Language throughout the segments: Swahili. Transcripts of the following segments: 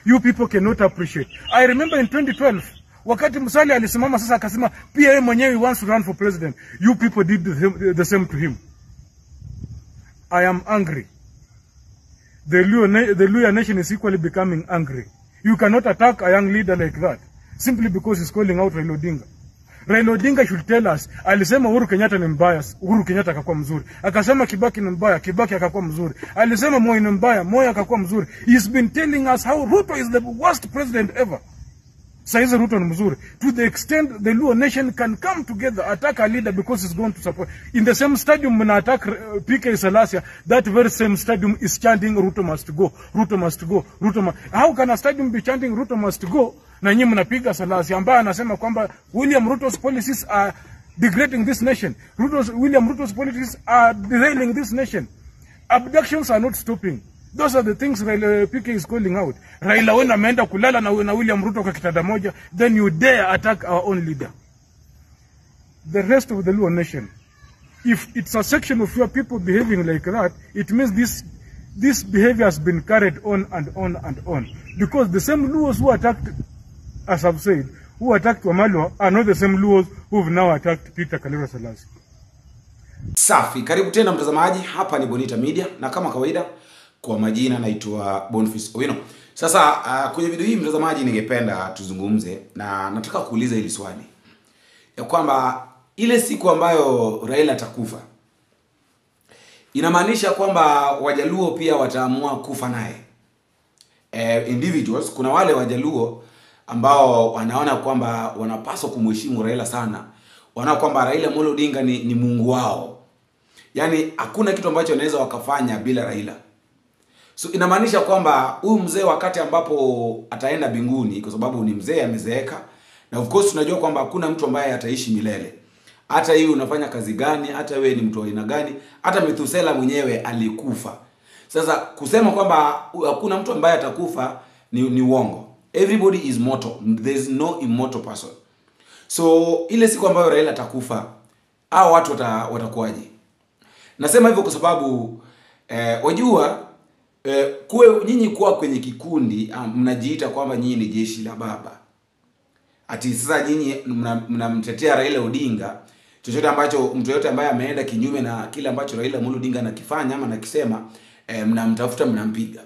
You people cannot appreciate. I remember in 2012, wakati Musalia alisimama sasa akasema pia yeye mwenyewe wants to run for president. You people did the same to him. I am angry. The Luya nation is equally becoming angry. You cannot attack a young leader like that simply because he's calling out Raila Odinga. Raila Odinga should tell us, alisema Uhuru Kenyatta ni mbaya, Uhuru Kenyatta akakuwa mzuri. Akasema Kibaki ni mbaya, Kibaki akakuwa mzuri. Alisema Moi ni mbaya, Moi akakuwa mzuri. He's been telling us how Ruto is the worst president ever. Saizi Ruto ni mzuri. To the extent the Luo nation can come together, attack a leader because he's going to support. In the same stadium when attack PK Salasia, that very same stadium is chanting Ruto must go, Ruto must go, Ruto must. How can a stadium be chanting Ruto must go? Na nyinyi mnapiga Salasia ambaye anasema kwamba William Ruto's policies are degrading this nation. William Ruto's policies are derailing this nation. Abductions are not stopping. Those are the things Raila PK is calling out. Raila when ameenda kulala na William Ruto kwa kitanda moja, then you dare attack our own leader. The rest of the Luo nation, if it's a section of your people behaving like that, it means this behavior has been carried on and on and on. Because the same Luos who attacked, as I've said, who attacked Wamalwa are not the same Luos who've now attacked Peter Kalira Selassie. Safi, karibu tena mtazamaji, hapa ni Bonita Media na kama kawaida kwa majina naitwa Boniface Owino. Sasa kwenye video hii mtazamaji ningependa tuzungumze na nataka kuuliza hili swali. Ya kwamba ile siku ambayo Raila atakufa inamaanisha kwamba Wajaluo pia wataamua kufa naye. Individuals, kuna wale Wajaluo ambao wanaona kwamba wanapaswa kumheshimu Raila sana. Wanaona kwamba Raila Amolo Odinga ni Mungu wao. Yaani hakuna kitu ambacho wanaweza wakafanya bila Raila. So inamaanisha kwamba huyu mzee wakati ambapo ataenda mbinguni, kwa sababu ni mzee amezeeka, na of course tunajua kwamba hakuna mtu ambaye ataishi milele. Hata hivi unafanya kazi gani, hata wewe ni mtu wa aina gani, hata Methusela mwenyewe alikufa. Sasa kusema kwamba hakuna mtu ambaye atakufa ni uongo. Everybody is mortal. There is no immortal person. So ile siku ambayo Raila atakufa, hao watu watakuwaje? Nasema hivyo kwa sababu wajua nyinyi kuwa kwenye kikundi mnajiita kwamba nyinyi ni jeshi la baba. Ati sasa nyinyi mnamtetea Raila Odinga, chochote ambacho mtu yote ambaye ameenda kinyume na kile ambacho Raila Amolo Odinga anakifanya ama anakisema, mnamtafuta mnampiga.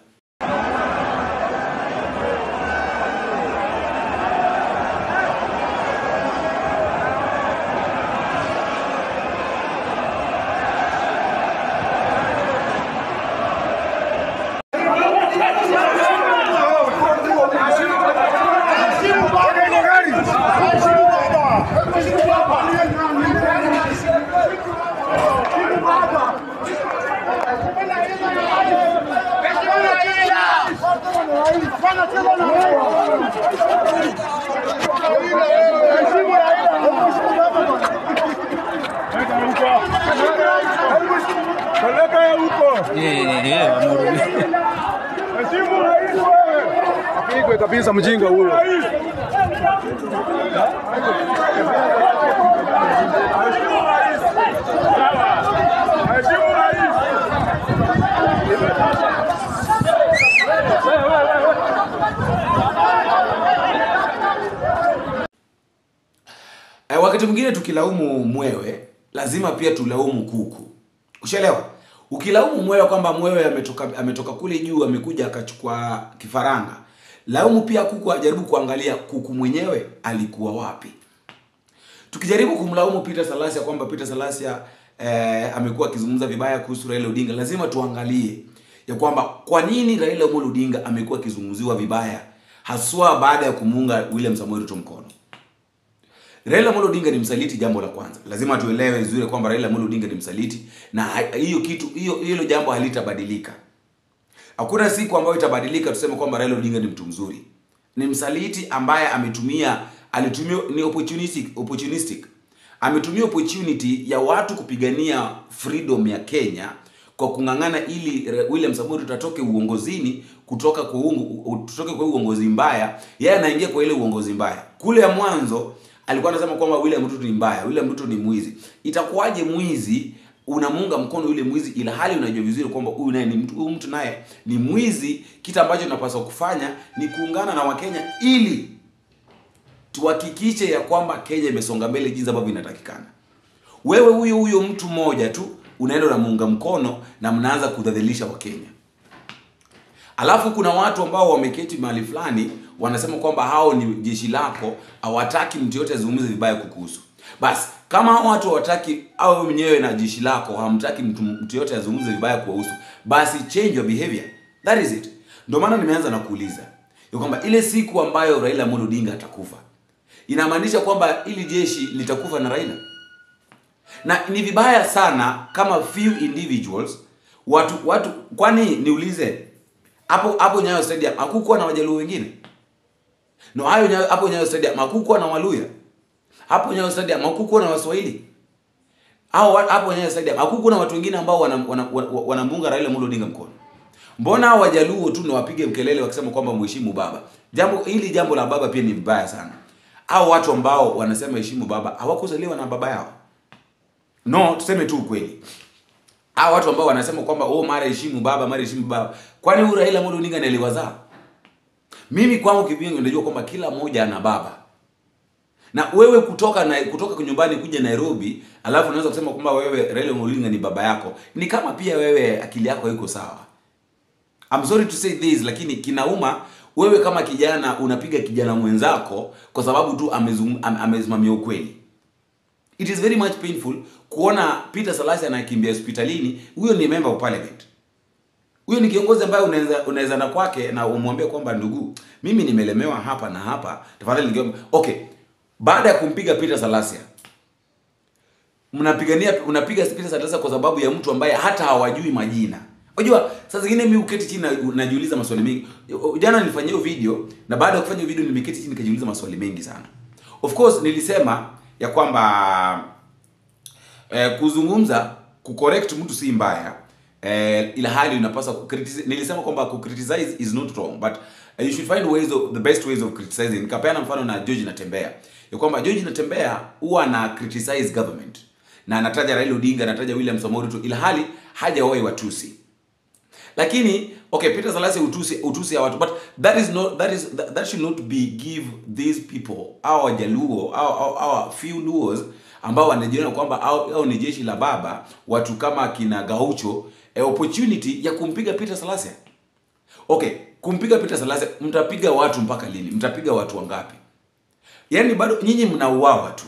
Apigwe kabisa mjinga huyo. Wakati mwingine tukilaumu mwewe, lazima pia tulaumu kuku. Ushaelewa? Ukilaumu mwewe kwamba mwewe ametoka kule juu amekuja akachukua kifaranga, laumu pia kuku, ajaribu kuangalia kuku mwenyewe alikuwa wapi. Tukijaribu kumlaumu Peter Salasia kwamba Peter Salasia amekuwa akizungumza vibaya kuhusu Raila Odinga, lazima tuangalie ya kwamba kwa nini Raila Amolo Odinga amekuwa akizungumziwa vibaya, haswa baada ya kumuunga William Samoei Ruto mkono. Raila Amolo Odinga ni msaliti, jambo la kwanza. Lazima tuelewe vizuri kwamba Raila Amolo Odinga ni msaliti na hilo jambo halitabadilika. Hakuna siku ambayo itabadilika tuseme kwamba Raila Odinga ni mtu mzuri. Ni msaliti ambaye alitumia ni opportunistic. Ametumia opportunity ya watu kupigania freedom ya Kenya kwa kungangana ili William Samoei Ruto atoke uongozini, tutoke kwa uongozi mbaya, yeye anaingia kwa ile uongozi mbaya. Kule ya mwanzo alikuwa anasema kwamba William Ruto ni mbaya, William Ruto ni mwizi. Itakuwaje mwizi unamuunga mkono yule mwizi, ila hali unajua vizuri kwamba huyu naye ni mtu, huyu mtu naye ni mwizi. Kitu ambacho tunapaswa kufanya ni kuungana na Wakenya ili tuhakikishe ya kwamba Kenya imesonga mbele jinsi ambavyo inatakikana. Wewe huyo mtu mmoja tu unaenda na muunga mkono na mnaanza kudhalilisha Wakenya. Alafu kuna watu ambao wameketi mahali fulani wanasema kwamba hao ni jeshi lako, hawataki mtu yote azungumze vibaya kukuhusu. Basi kama hao watu hawataki, au mwenyewe na jeshi lako hamtaki mtu yote azungumze vibaya kuhusu, basi change your behavior. That is it. Ndio maana nimeanza na kuuliza ya kwamba ile siku ambayo Raila Amolo Odinga atakufa, inamaanisha kwamba ili jeshi litakufa na Raila. Na ni vibaya sana kama few individuals watu kwani niulize hapo Nyayo Stadium hakukuwa na Wajaluo wengine? No, hapo Nyayo Stadium hakukuwa na Waluya? Hapo Nyayo Stadium hakukuwa na Waswahili? Hapo Nyayo Stadium hakukuwa na watu wengine ambao wanamunga Raila Amolo Odinga mkono? Mbona Wajaluo tu ni wapige mkelele wakisema kwamba mheshimu baba? Jambo la baba pia ni vibaya sana. Hao watu ambao wanasema heshimu baba hawakuzaliwa na baba yao. No, tuseme tu ukweli. Hao watu ambao wanasema kwamba mara heshimu baba, kwani huyu Raila Amolo Odinga ndiye aliwazaa? Mimi kwangu kivyangu najua kwamba kila mmoja ana baba. Na wewe kutoka nyumbani kuja Nairobi, alafu unaweza kusema kwamba wewe Raila Amolo Odinga ni baba yako. Ni kama pia wewe akili yako haiko sawa. I'm sorry to say this, lakini kinauma wewe kama kijana unapiga kijana mwenzako kwa sababu tu amesimamia ukweli. It is very much painful kuona Peter Salasya anakimbia hospitalini. Huyo ni member of parliament. Huyo ni kiongozi ambaye unaweza na kwake na umwambie kwamba ndugu, mimi nimelemewa hapa na hapa, tafadhali ningeomba. Okay. Baada ya kumpiga Peter Salasya, unapiga Peter Salasya kwa sababu ya mtu ambaye hata hawajui majina. Unajua, saa zingine mimi uketi chini najiuliza maswali mengi. Jana nilifanyia hiyo video, na baada ya kufanya hiyo video nimeketi chini nikajiuliza maswali mengi sana. Of course nilisema ya kwamba kuzungumza, kucorrect mtu si mbaya, ila hali unapaswa kucriticize. Nilisema kwamba kucriticize is not wrong, but you should find the best ways of criticizing. Nikapeana mfano na George Natembeya, ya kwamba George Natembeya huwa na criticize government na anataja Raila Odinga, anataja William Samoei Ruto, ila hali hajawahi watusi. Lakini okay, Peter Salasya utusi ya watu, but that should not give these people, our Jaluo, our few Luos ambao wanajiona kwamba au ni jeshi la baba, watu kama kina Gaucho, opportunity ya kumpiga Peter Salasya. Okay, kumpiga Peter Salasya, mtapiga watu mpaka lini? Mtapiga watu wangapi? Yaani bado nyinyi mnauawa tu.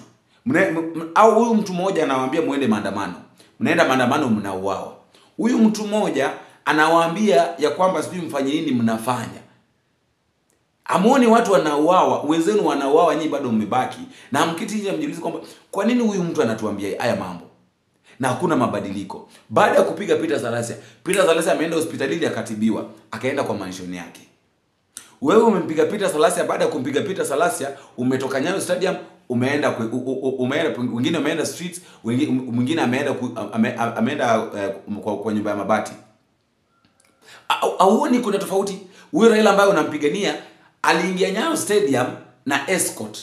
Au huyu mtu mmoja anawaambia muende maandamano. Mnaenda maandamano, mnauawa. Huyu mtu mmoja anawaambia ya kwamba sijui mfanye nini, mnafanya. Amuoni watu wanauawa, wenzenu wanauawa, nyinyi bado mmebaki. Na mkiti nje mjiulize kwamba kwa nini huyu mtu anatuambia haya mambo? Na hakuna mabadiliko. Baada ya kupiga Peter Salasya ameenda hospitalini akatibiwa, akaenda kwa mansion yake. Wewe umempiga Peter Salasya, baada ya kumpiga Peter Salasya umetoka Nyayo Stadium, umeenda wengine umeenda streets, mwingine ameenda kwa nyumba ya mabati. Auoni kuna tofauti? Huyo Raila ambaye unampigania aliingia Nyayo Stadium na escort.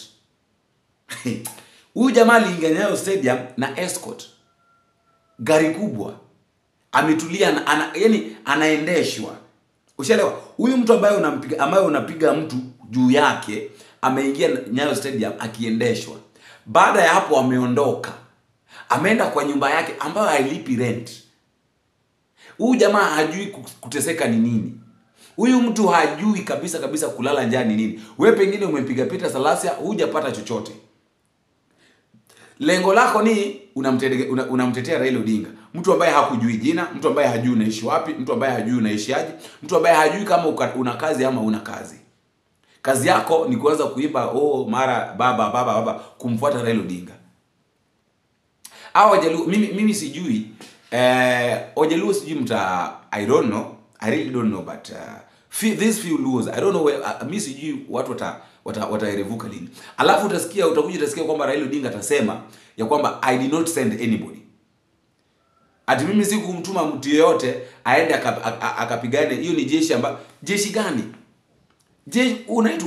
Huyu jamaa aliingia Nyayo Stadium na escort. Gari kubwa. Ametulia, yani anaendeshwa. Ushaelewa? Huyu mtu ambaye unapiga mtu juu yake ameingia Nyayo Stadium akiendeshwa. Baada ya hapo ameondoka. Ameenda kwa nyumba yake ambayo hailipi rent. Huyu jamaa hajui kuteseka ni nini. Huyu mtu hajui kabisa kulala njaa ni nini. Wewe pengine umempiga Peter Salasya, hujapata chochote. Lengo lako ni unamtetea Raila Odinga. Mtu ambaye hakujui jina, mtu ambaye hajui unaishi wapi, mtu ambaye hajui unaishi aje, mtu ambaye hajui kama una kazi ama una kazi. Kazi yako ni kuanza kuimba mara baba kumfuata Raila Odinga. Wajaluo, mimi sijui Wajaluo sijui I don't know. I really don't know, but these few Luos, I don't know mimi sijui watu wataerevuka lini. Alafu utakuja kwamba Raila Odinga atasema ya kwamba I did not send anybody. Ati mimi sikumtuma mtu yeyote aende akapigane. Hiyo ni jeshi gani?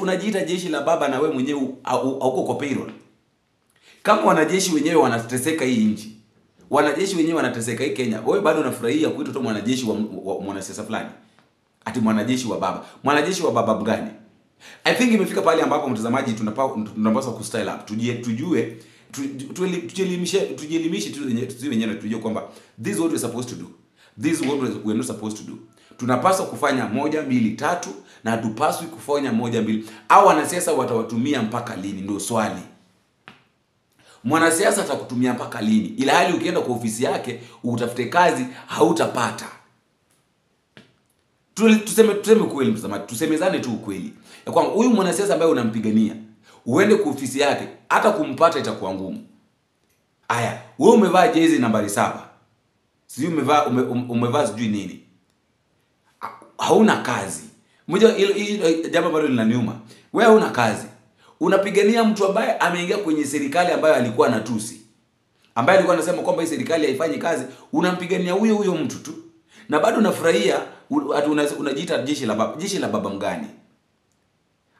Unajiita jeshi la baba na wewe mwenyewe hauko kwa payroll. Kama wanajeshi wenyewe wanateseka hii nchi, Wanajeshi wenyewe wanateseka hii Kenya. Wewe bado unafurahia kuitwa tu mwanajeshi wa mwanasiasa fulani. Ati mwanajeshi wa baba. Mwanajeshi wa baba gani? I think imefika pale ambapo mtazamaji tunapaswa ku style up. Tujue tujielimishe tu wenyewe tujue kwamba this is what we're supposed to do. This is what we're not supposed to do. Tunapaswa kufanya 1 2 3 na hatupaswi kufanya 1 2. Au wanasiasa watawatumia mpaka lini ndio swali. Mwanasiasa atakutumia mpaka lini? Ila hali ukienda kwa ofisi yake utafute kazi hautapata. Tuseme kweli mtazamaji, tusemezane tu ukweli. Ya kwamba huyu mwanasiasa ambaye unampigania, uende kwa ofisi yake, hata kumpata itakuwa ngumu. Aya, wewe umevaa jezi nambari 7. Sijui umevaa sijui nini. Hauna kazi. Mmoja hili jambo ambalo linaniuma. Wewe huna kazi. Unapigania mtu ambaye ameingia kwenye serikali ambayo alikuwa anatusi. Ambaye alikuwa anasema kwamba hii serikali haifanyi kazi, unampigania huyo mtu tu. Na bado unafurahia unajiita jeshi la baba mgani?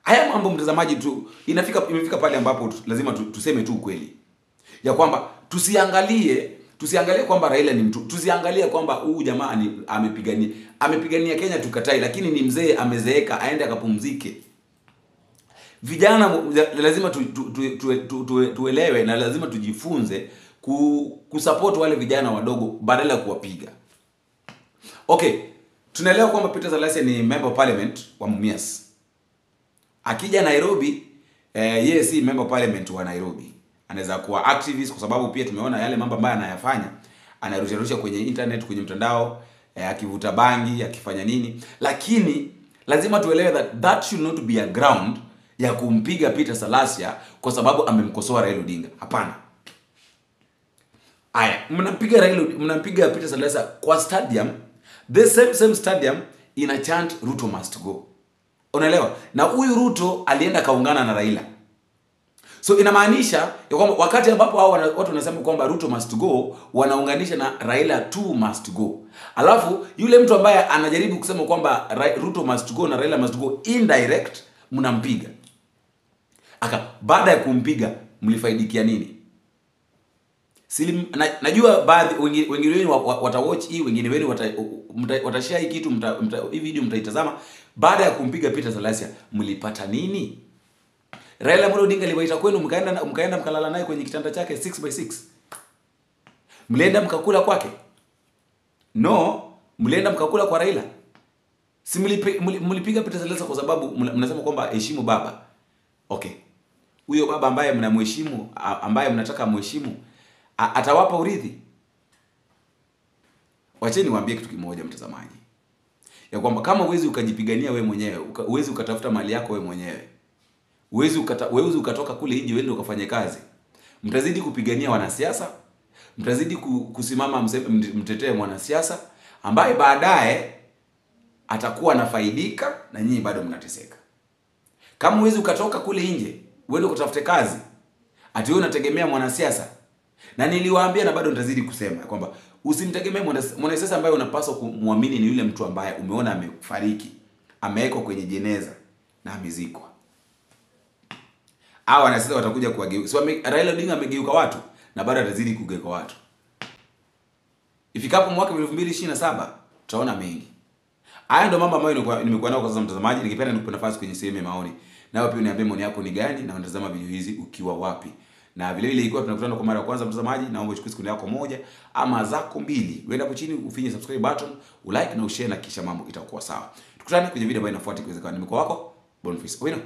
Haya mambo mtazamaji tu imefika pale ambapo lazima tuseme tu ukweli. Ya kwamba tusiangalie kwamba Raila ni mtu. Tusiangalie kwamba huyu jamaa amepigania Kenya tukatai, lakini ni mzee amezeeka, aende akapumzike. Vijana lazima tuelewe na lazima tujifunze kusupport wale vijana wadogo badala ya kuwapiga. Okay, tunaelewa kwamba Peter Salasya ni member of parliament wa Mumias. Akija Nairobi, yeye si member of parliament wa Nairobi. Anaweza kuwa activist kwa sababu pia tumeona yale mambo ambayo anayafanya. Anarusha kwenye internet, kwenye mtandao, akivuta bangi, akifanya nini. Lakini lazima tuelewe that should not be a ground ya kumpiga Peter Salasya kwa sababu amemkosoa Raila Odinga. Hapana. Aya, mnampiga Peter Salasya kwa stadium, the same stadium ina chant Ruto must go. Unaelewa? Na huyu Ruto alienda kaungana na Raila. So inamaanisha ya kwamba wakati ambapo hao watu wanasema kwamba Ruto must go, wanaunganisha na Raila too must go. Alafu yule mtu ambaye anajaribu kusema kwamba Ruto must go na Raila must go indirect, mnampiga. Baada ya kumpiga mlifaidikia nini? Najua baadhi wengine wenu watawatch hii, wengine wenu watashare hii kitu, hii video mtaitazama. Baada ya kumpiga Peter Salasya mlipata nini? Raila Amolo Odinga aliwaita kwenu, mkaenda mkalala naye kwenye kitanda chake 6x6. Mlienda mkakula kwake? No, mlienda mkakula kwa Raila. Si mlipiga Peter Salasya kwa sababu mnasema kwamba heshimu baba. Okay. Huyo baba ambaye mnamheshimu, ambaye mnataka mheshimu, atawapa urithi? Wacheni niwaambie kitu kimoja mtazamaji. Ya kwamba kama uwezi ukajipigania wewe mwenyewe, uwezi ukatafuta mali yako wewe mwenyewe, uwezi ukatoka kule nje uende ukafanye kazi, mtazidi kupigania wanasiasa, mtazidi kusimama mtetee mwanasiasa ambaye baadaye atakuwa anafaidika na nyinyi bado mnateseka. Kama uwezi ukatoka kule nje uende kutafute kazi, ati wewe unategemea mwanasiasa. Na niliwaambia na bado nitazidi kusema kwamba usimtegemee mwanasiasa ambaye unapaswa kumwamini ni yule mtu ambaye umeona amefariki, amewekwa kwenye jeneza na amezikwa. Hao wanasiasa watakuja kuwageuka. So Raila Odinga amegeuka watu na bado atazidi kugeuka watu. Ifikapo mwaka 2027 tutaona mengi. Haya ndio mambo ambayo nimekuwa nao kwa sasa mtazamaji. Nikipenda nikupe nafasi kwenye sehemu ya maoni. Nawe pia uniambie maoni yako ni gani na unatazama video hizi ukiwa wapi. Na vile vile ikiwa tunakutana kwa mara ya kwanza mtazamaji, naomba uchukue siku yako moja ama zako mbili, uende hapo chini ufinye subscribe button, ulike na ushare, na kisha mambo itakuwa sawa. Tukutane kwenye video ambayo inafuata ikiwezekana. Nimekuwa wako Boniface Owino.